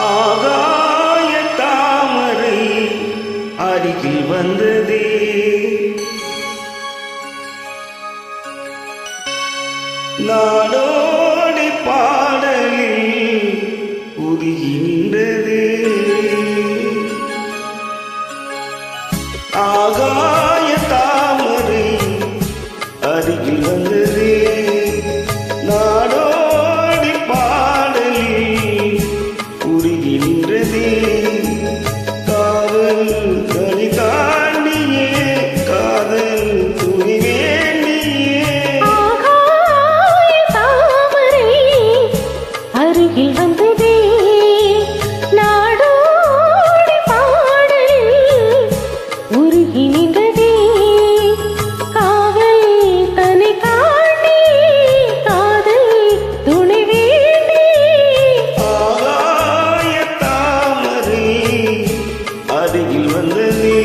ஆகாய தாமரை அருகில் வந்ததே, நாடோடி பாடலில் உருகி நின்றதே. ஆகாய தாமரை அருகில் வந்ததே, நாடோடி பாடலில் உருகி நின்றதே. காதல் கனி தாண்டியே காதல் துணி வேண்டியே. ஆகாய தாமரை அருகில் வந்ததே, நாடோடி பாடலில் உருகி நின்றதே. காதல் தன்னை தாண்டி காதல் துணை வேண்டி. ஆகாய தாமரை அருகில் வந்ததே.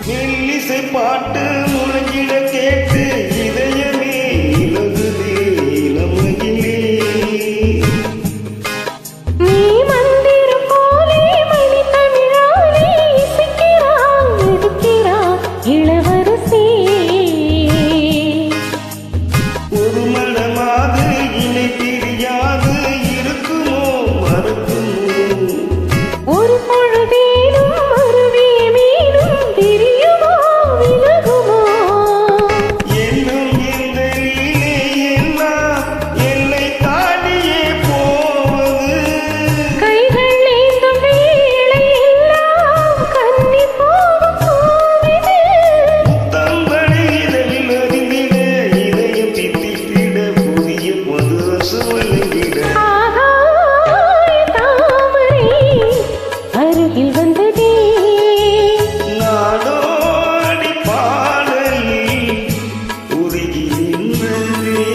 மெல்லிசை பாட்டு முழங்கிட கேட்டு இதயமே இலகுதே இளமகிழே. நீ மந்திரம் போலே மணி தமிழாலே இசைக்கிறாய் எடுக்கிறாய் இளவரசி. ஒரு மனமாது இணை பிரியாது இருக்குமோ மறக்குமோ. ஒரு பொழுதேனும் அருவிய மீனும் பிரியுமோ விலகுமோ. என்னும் இந்த லீலை எல்லாம் எல்லை தாண்டியே போவது. கைகள் நீந்தும் வேளை எல்லாம் கன்னி போகும் பூவிது. தம்படி இதழில் அறிந்திட இதயம் தித்தித்திட புதிய பொது சுவலங்கிட. ஆகாய தாமரை அருகில் வந்ததே, நாடோடி பாடலில் உருகி நின்றதே.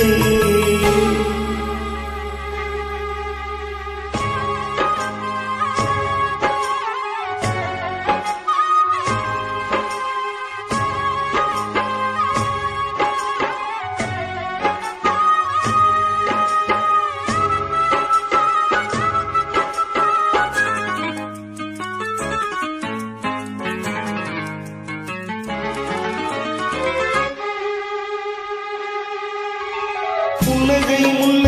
புன்னகை முல்லை